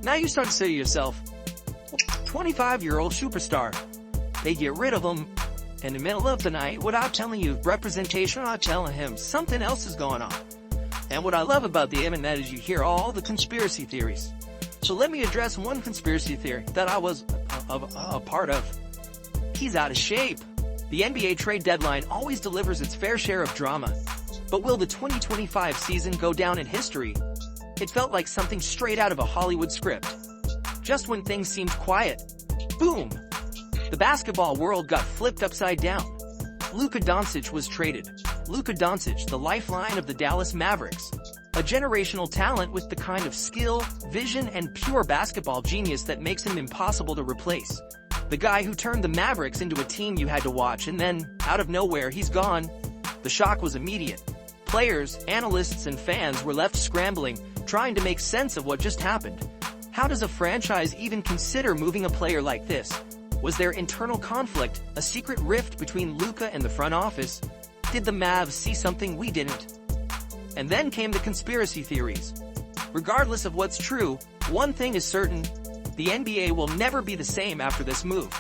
Now you start to say to yourself, 25-year-old superstar. They get rid of him in the middle of the night without telling you representation, without telling him something else is going on. And what I love about the internet is you hear all the conspiracy theories. So let me address one conspiracy theory that I was a part of. He's out of shape. The NBA trade deadline always delivers its fair share of drama. But will the 2025 season go down in history? It felt like something straight out of a Hollywood script. Just when things seemed quiet, boom! The basketball world got flipped upside down. Luka Doncic was traded. Luka Doncic, the lifeline of the Dallas Mavericks. A generational talent with the kind of skill, vision, and pure basketball genius that makes him impossible to replace. The guy who turned the Mavericks into a team you had to watch, and then, out of nowhere, he's gone. The shock was immediate. Players, analysts, and fans were left scrambling, trying to make sense of what just happened. How does a franchise even consider moving a player like this? Was there internal conflict, a secret rift between Luka and the front office? Did the Mavs see something we didn't? And then came the conspiracy theories. Regardless of what's true, one thing is certain: the NBA will never be the same after this move.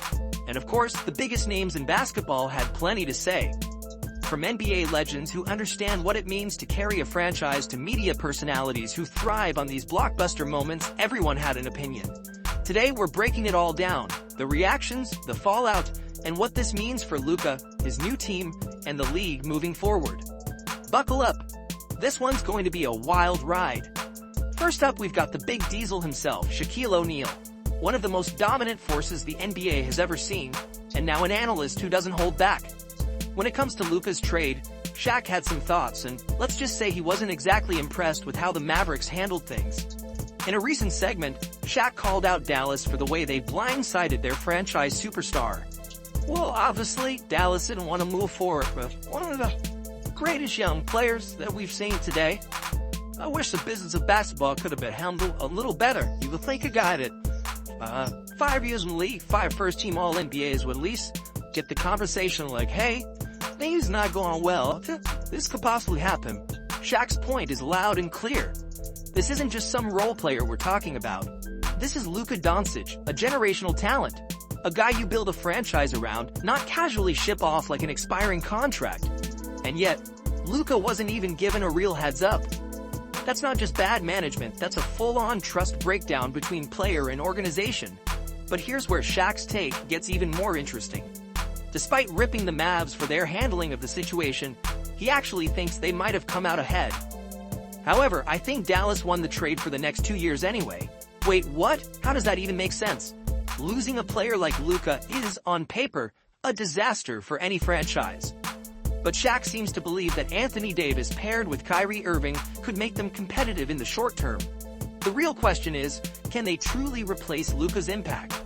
And of course, the biggest names in basketball had plenty to say. From NBA legends who understand what it means to carry a franchise to media personalities who thrive on these blockbuster moments, everyone had an opinion. Today we're breaking it all down: the reactions, the fallout, and what this means for Luka, his new team, and the league moving forward. Buckle up. This one's going to be a wild ride. First up, we've got the big diesel himself, Shaquille O'Neal. One of the most dominant forces the NBA has ever seen, and now an analyst who doesn't hold back. When it comes to Luka's trade, Shaq had some thoughts, and let's just say he wasn't exactly impressed with how the Mavericks handled things. In a recent segment, Shaq called out Dallas for the way they blindsided their franchise superstar. Well, obviously, Dallas didn't want to move forward with one of the greatest young players that we've seen today. I wish the business of basketball could have been handled a little better. You would think a guy that 5 years in the league, 5 first-team All-NBAs would at least get the conversation like, hey, things not going well. This could possibly happen. Shaq's point is loud and clear. This isn't just some role player we're talking about. This is Luka Doncic, a generational talent. A guy you build a franchise around, not casually ship off like an expiring contract. And yet, Luka wasn't even given a real heads up. That's not just bad management, that's a full-on trust breakdown between player and organization. But here's where Shaq's take gets even more interesting. Despite ripping the Mavs for their handling of the situation, he actually thinks they might have come out ahead. However, I think Dallas won the trade for the next 2 years anyway. Wait, what? How does that even make sense? Losing a player like Luka is, on paper, a disaster for any franchise. But Shaq seems to believe that Anthony Davis paired with Kyrie Irving could make them competitive in the short term. The real question is, can they truly replace Luka's impact?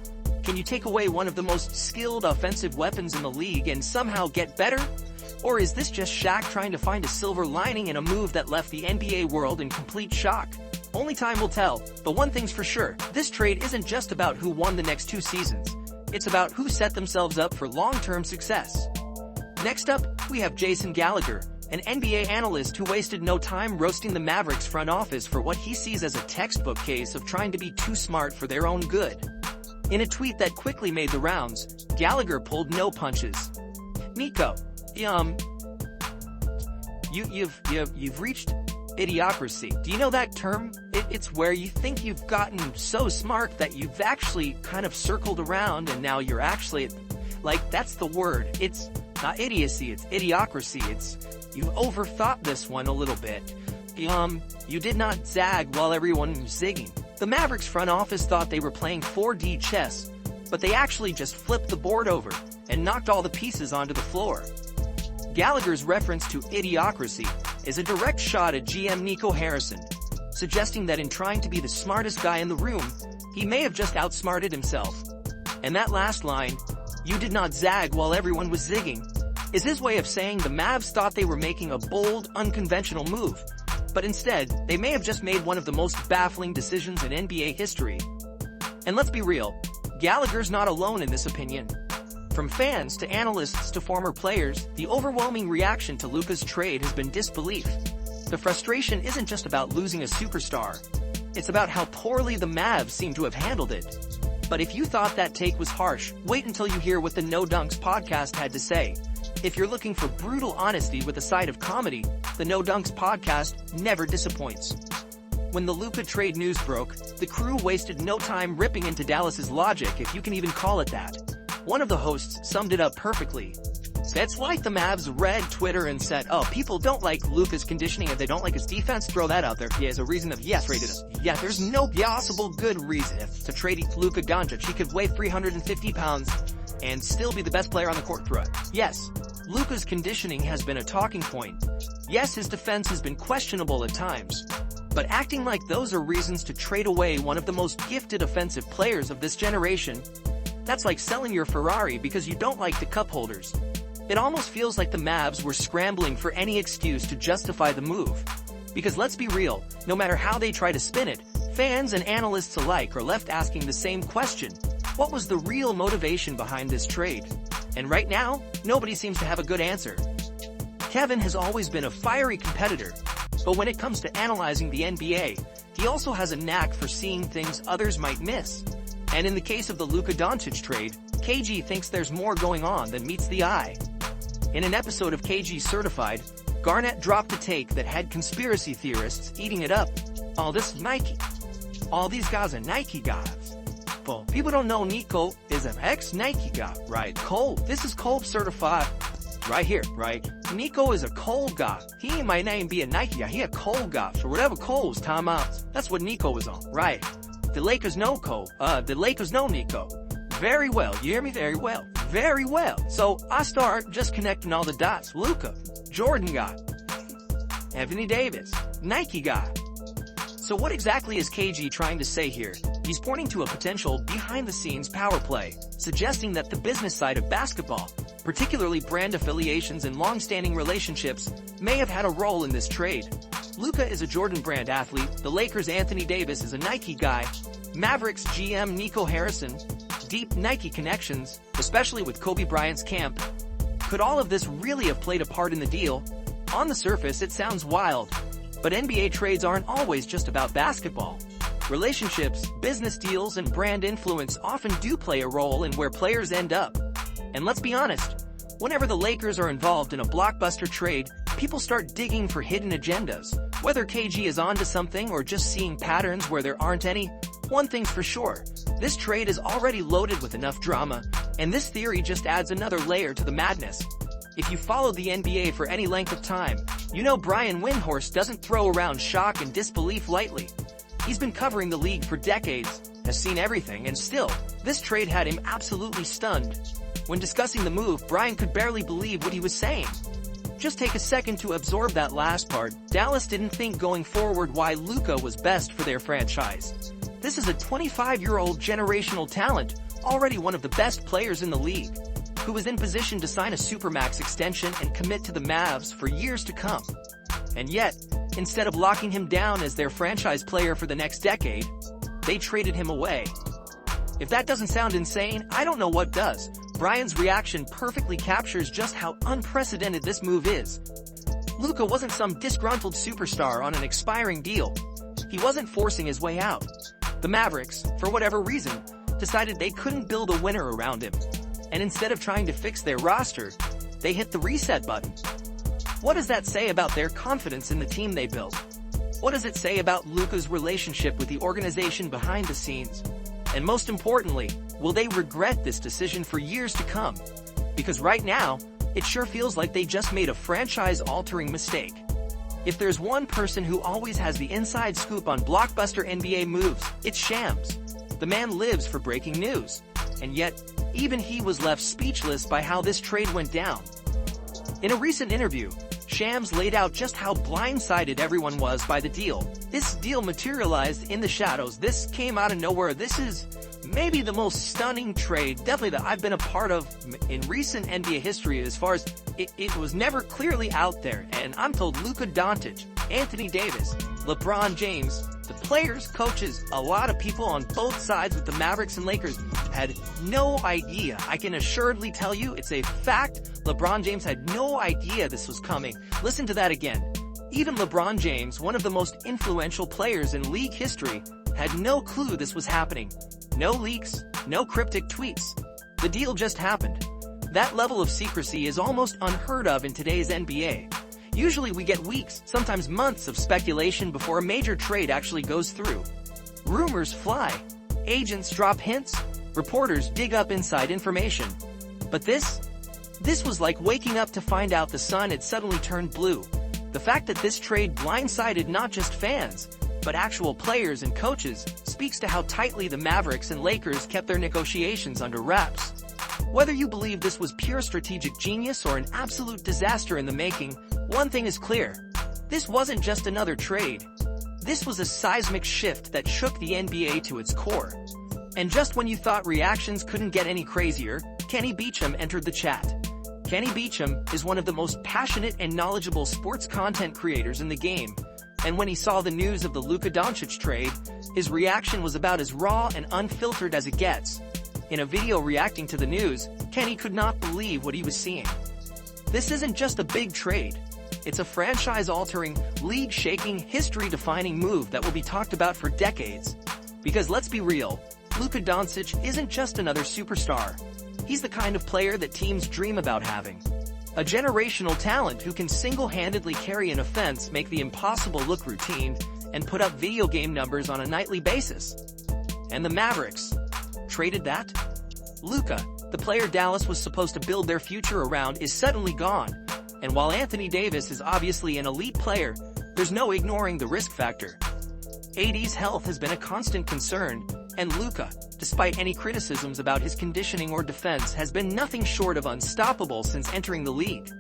Can you take away one of the most skilled offensive weapons in the league and somehow get better? Or is this just Shaq trying to find a silver lining in a move that left the NBA world in complete shock? Only time will tell, but one thing's for sure, this trade isn't just about who won the next 2 seasons. It's about who set themselves up for long-term success. Next up, we have Jason Gallagher, an NBA analyst who wasted no time roasting the Mavericks front office for what he sees as a textbook case of trying to be too smart for their own good. In a tweet that quickly made the rounds, Gallagher pulled no punches. Nico, you've reached idiocracy. Do you know that term? It's where you think you've gotten so smart that you've actually kind of circled around and now you're actually, like, that's the word. It's not idiocy, it's idiocracy. You've overthought this one a little bit. You did not zag while everyone was zigging. The Mavericks front office thought they were playing 4D chess, but they actually just flipped the board over and knocked all the pieces onto the floor. Gallagher's reference to idiocracy is a direct shot at GM Nico Harrison, suggesting that in trying to be the smartest guy in the room, he may have just outsmarted himself. And that last line, "You did not zag while everyone was zigging," is his way of saying the Mavs thought they were making a bold, unconventional move, but instead, they may have just made one of the most baffling decisions in NBA history. And let's be real, Gallagher's not alone in this opinion. From fans to analysts to former players, the overwhelming reaction to Luka's trade has been disbelief. The frustration isn't just about losing a superstar. It's about how poorly the Mavs seem to have handled it. But if you thought that take was harsh, wait until you hear what the No Dunks podcast had to say. If you're looking for brutal honesty with a side of comedy, the No Dunks podcast never disappoints. When the Luka trade news broke, the crew wasted no time ripping into Dallas's logic, if you can even call it that. One of the hosts summed it up perfectly. It's like the Mavs read Twitter and said, oh, people don't like Luka's conditioning and they don't like his defense, throw that out there. Yeah, as a reason of yes, traded us. Yeah, there's no possible good reason to trade Luka Doncic. He could weigh 350 pounds and still be the best player on the court throughout. Yes, Luka's conditioning has been a talking point. Yes, his defense has been questionable at times. But acting like those are reasons to trade away one of the most gifted offensive players of this generation, that's like selling your Ferrari because you don't like the cup holders. It almost feels like the Mavs were scrambling for any excuse to justify the move. Because let's be real, no matter how they try to spin it, fans and analysts alike are left asking the same question. What was the real motivation behind this trade? And right now, nobody seems to have a good answer. Kevin has always been a fiery competitor, but when it comes to analyzing the NBA, he also has a knack for seeing things others might miss. And in the case of the Luka Doncic trade, KG thinks there's more going on than meets the eye. In an episode of KG Certified, Garnett dropped a take that had conspiracy theorists eating it up. Oh, this is Nike. All these guys are Nike guys. Well, people don't know Nico is an ex-Nike guy, right? Cole, this is Cole Certified. Right here, right? Nico is a Cole guy. He ain't my name be a Nike guy. He a Cole guy. So whatever Cole's timeouts, that's what Nico was on, right? The Lakers know Cole. The Lakers know Nico. Very well. You hear me? Very well. Very well. So I start just connecting all the dots. Luka, Jordan guy. Anthony Davis, Nike guy. So what exactly is KG trying to say here? He's pointing to a potential behind-the-scenes power play, suggesting that the business side of basketball, particularly brand affiliations and long-standing relationships, may have had a role in this trade. Luka is a Jordan brand athlete, the Lakers' Anthony Davis is a Nike guy, Mavericks GM Nico Harrison, deep Nike connections, especially with Kobe Bryant's camp. Could all of this really have played a part in the deal? On the surface, it sounds wild, but NBA trades aren't always just about basketball. Relationships, business deals, and brand influence often do play a role in where players end up. And let's be honest, whenever the Lakers are involved in a blockbuster trade, people start digging for hidden agendas. Whether KG is onto something or just seeing patterns where there aren't any, one thing's for sure, this trade is already loaded with enough drama, and this theory just adds another layer to the madness. If you followed the NBA for any length of time, you know Brian Windhorst doesn't throw around shock and disbelief lightly. He's been covering the league for decades, has seen everything, and still, this trade had him absolutely stunned. When discussing the move, Brian could barely believe what he was saying. Just take a second to absorb that last part. Dallas didn't think going forward why Luka was best for their franchise. This is a 25-year-old generational talent, already one of the best players in the league, who was in position to sign a supermax extension and commit to the Mavs for years to come. And yet, instead of locking him down as their franchise player for the next decade, they traded him away. If that doesn't sound insane, I don't know what does. Brian's reaction perfectly captures just how unprecedented this move is. Luka wasn't some disgruntled superstar on an expiring deal. He wasn't forcing his way out. The Mavericks, for whatever reason, decided they couldn't build a winner around him. And instead of trying to fix their roster, they hit the reset button. What does that say about their confidence in the team they built? What does it say about Luka's relationship with the organization behind the scenes? And most importantly, will they regret this decision for years to come? Because right now, it sure feels like they just made a franchise-altering mistake. If there's one person who always has the inside scoop on blockbuster NBA moves, it's Shams. The man lives for breaking news. And yet, even he was left speechless by how this trade went down. In a recent interview, Shams laid out just how blindsided everyone was by the deal. This deal materialized in the shadows. This came out of nowhere. This is maybe the most stunning trade, definitely that I've been a part of in recent NBA history, as far as it was never clearly out there. And I'm told Luka Doncic, Anthony Davis, LeBron James, the players, coaches, a lot of people on both sides with the Mavericks and Lakers had no idea. I can assuredly tell you it's a fact. LeBron James had no idea this was coming. Listen to that again. Even LeBron James, one of the most influential players in league history, had no clue this was happening. No leaks, no cryptic tweets. The deal just happened. That level of secrecy is almost unheard of in today's NBA. Usually we get weeks, sometimes months of speculation before a major trade actually goes through. Rumors fly. Agents drop hints. Reporters dig up inside information. But this was like waking up to find out the sun had suddenly turned blue. The fact that this trade blindsided not just fans, but actual players and coaches speaks to how tightly the Mavericks and Lakers kept their negotiations under wraps. Whether you believe this was pure strategic genius or an absolute disaster in the making, one thing is clear. This wasn't just another trade. This was a seismic shift that shook the NBA to its core. And just when you thought reactions couldn't get any crazier, Kenny Beecham entered the chat. Kenny Beecham is one of the most passionate and knowledgeable sports content creators in the game. And when he saw the news of the Luka Doncic trade, his reaction was about as raw and unfiltered as it gets. In a video reacting to the news, Kenny could not believe what he was seeing. This isn't just a big trade. It's a franchise-altering, league-shaking, history-defining move that will be talked about for decades. Because let's be real, Luka Doncic isn't just another superstar. He's the kind of player that teams dream about having. A generational talent who can single-handedly carry an offense, make the impossible look routine, and put up video game numbers on a nightly basis. And the Mavericks traded that? Luka, the player Dallas was supposed to build their future around, is suddenly gone. And while Anthony Davis is obviously an elite player, there's no ignoring the risk factor. AD's health has been a constant concern, and Luka, despite any criticisms about his conditioning or defense, has been nothing short of unstoppable since entering the league.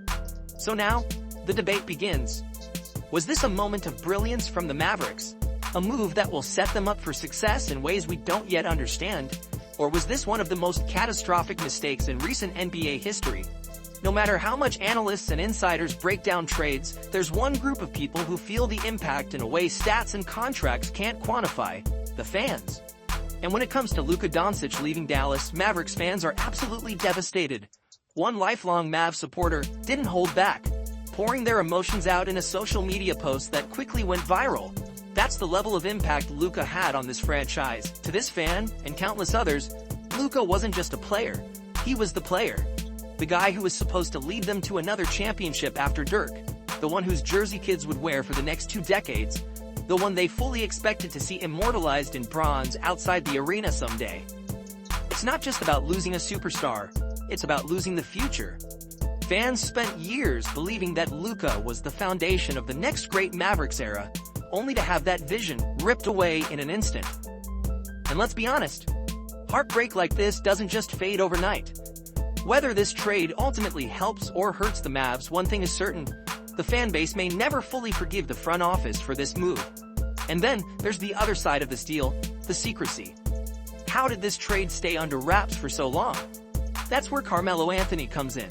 So now, the debate begins. Was this a moment of brilliance from the Mavericks? A move that will set them up for success in ways we don't yet understand? Or was this one of the most catastrophic mistakes in recent NBA history? No matter how much analysts and insiders break down trades, there's one group of people who feel the impact in a way stats and contracts can't quantify: the fans. And when it comes to Luka Doncic leaving Dallas, Mavericks fans are absolutely devastated. One lifelong Mav supporter didn't hold back, pouring their emotions out in a social media post that quickly went viral. That's the level of impact Luka had on this franchise. To this fan, and countless others, Luka wasn't just a player. He was the player. The guy who was supposed to lead them to another championship after Dirk. The one whose jersey kids would wear for the next 2 decades. The one they fully expected to see immortalized in bronze outside the arena someday. It's not just about losing a superstar, it's about losing the future. Fans spent years believing that Luka was the foundation of the next great Mavericks era, only to have that vision ripped away in an instant. And let's be honest, heartbreak like this doesn't just fade overnight. Whether this trade ultimately helps or hurts the Mavs, one thing is certain: the fan base may never fully forgive the front office for this move. And then, there's the other side of this deal, the secrecy. How did this trade stay under wraps for so long? That's where Carmelo Anthony comes in.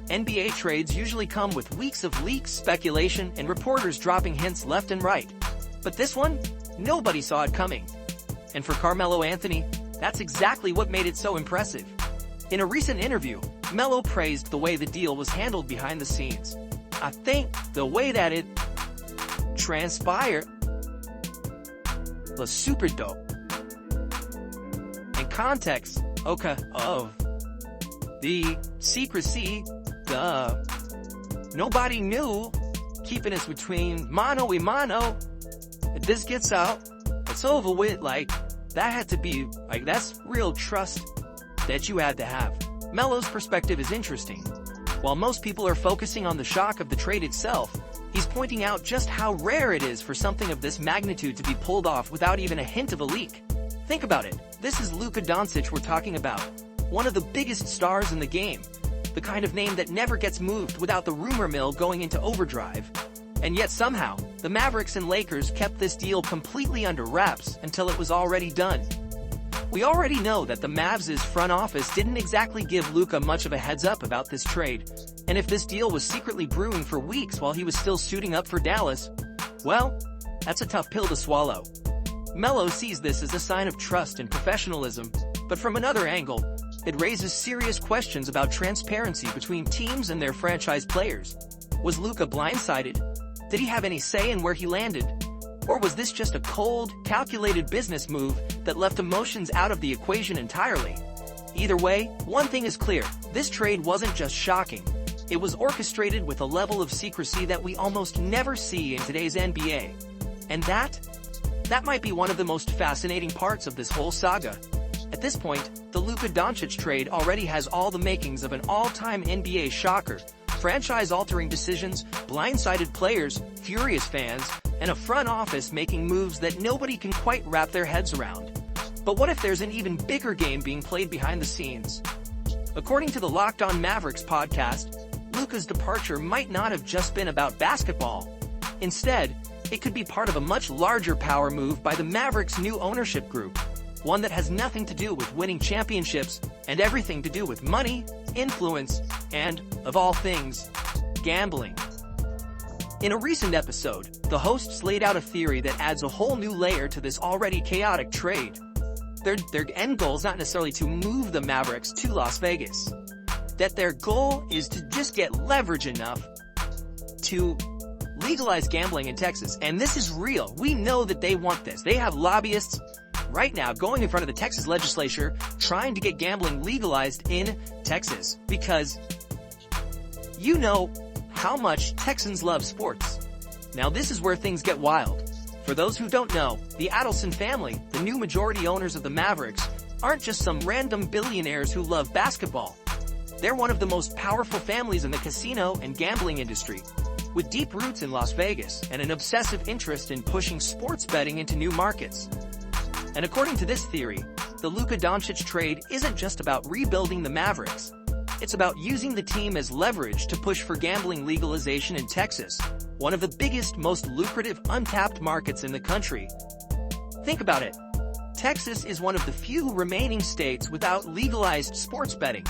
NBA trades usually come with weeks of leaks, speculation, and reporters dropping hints left and right. But this one, nobody saw it coming. And for Carmelo Anthony, that's exactly what made it so impressive. In a recent interview, Melo praised the way the deal was handled behind the scenes. "I think the way that it transpired was super dope. In context, okay, of the secrecy, nobody knew, keeping us between mano y mano. If this gets out, it's over with. Like, that had to be, like, that's real trust that you had to have." Melo's perspective is interesting. While most people are focusing on the shock of the trade itself, he's pointing out just how rare it is for something of this magnitude to be pulled off without even a hint of a leak. Think about it. This is Luka Doncic we're talking about. One of the biggest stars in the game. The kind of name that never gets moved without the rumor mill going into overdrive. And yet somehow, the Mavericks and Lakers kept this deal completely under wraps until it was already done. We already know that the Mavs' front office didn't exactly give Luka much of a heads up about this trade. And if this deal was secretly brewing for weeks while he was still suiting up for Dallas, well, that's a tough pill to swallow. Melo sees this as a sign of trust and professionalism, but from another angle, it raises serious questions about transparency between teams and their franchise players. Was Luka blindsided? Did he have any say in where he landed? Or was this just a cold, calculated business move that left emotions out of the equation entirely? Either way, one thing is clear, this trade wasn't just shocking. It was orchestrated with a level of secrecy that we almost never see in today's NBA. And that might be one of the most fascinating parts of this whole saga. At this point, the Luka Doncic trade already has all the makings of an all-time NBA shocker. Franchise-altering decisions, blindsided players, furious fans, and a front office making moves that nobody can quite wrap their heads around. But what if there's an even bigger game being played behind the scenes? According to the Locked On Mavericks podcast, Luka's departure might not have just been about basketball. Instead, it could be part of a much larger power move by the Mavericks' new ownership group, one that has nothing to do with winning championships and everything to do with money, influence, and, of all things, gambling. In a recent episode, the hosts laid out a theory that adds a whole new layer to this already chaotic trade. Their end goal is not necessarily to move the Mavericks to Las Vegas. That their goal is to just get leverage enough to legalize gambling in Texas. And this is real. We know that they want this. They have lobbyists right now going in front of the Texas legislature trying to get gambling legalized in Texas because you know how much Texans love sports. Now this is where things get wild. For those who don't know, the Adelson family, the new majority owners of the Mavericks, aren't just some random billionaires who love basketball. They're one of the most powerful families in the casino and gambling industry, with deep roots in Las Vegas and an obsessive interest in pushing sports betting into new markets. And according to this theory, the Luka Doncic trade isn't just about rebuilding the Mavericks. It's about using the team as leverage to push for gambling legalization in Texas, one of the biggest, most lucrative, untapped markets in the country. Think about it. Texas is one of the few remaining states without legalized sports betting.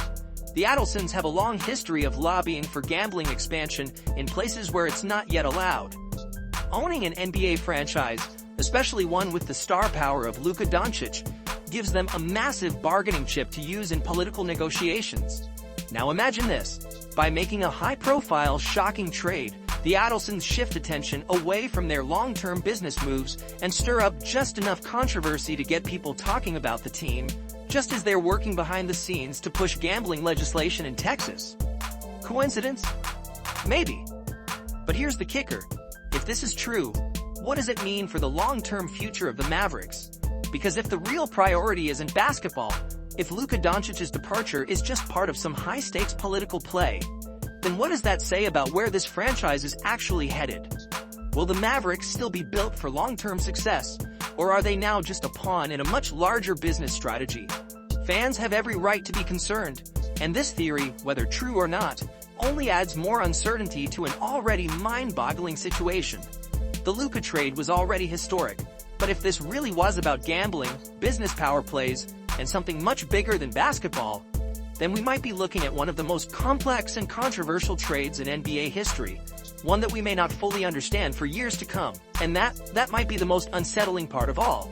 The Adelsons have a long history of lobbying for gambling expansion in places where it's not yet allowed. Owning an NBA franchise, especially one with the star power of Luka Doncic, gives them a massive bargaining chip to use in political negotiations. Now imagine this. By making a high-profile, shocking trade, the Adelsons shift attention away from their long-term business moves and stir up just enough controversy to get people talking about the team, just as they're working behind the scenes to push gambling legislation in Texas. Coincidence? Maybe. But here's the kicker. If this is true, what does it mean for the long-term future of the Mavericks? Because if the real priority isn't basketball, if Luka Doncic's departure is just part of some high-stakes political play, then what does that say about where this franchise is actually headed? Will the Mavericks still be built for long-term success, or are they now just a pawn in a much larger business strategy? Fans have every right to be concerned, and this theory, whether true or not, only adds more uncertainty to an already mind-boggling situation. The Luka trade was already historic, but if this really was about gambling, business power plays, and something much bigger than basketball, then we might be looking at one of the most complex and controversial trades in NBA history, one that we may not fully understand for years to come. And that might be the most unsettling part of all.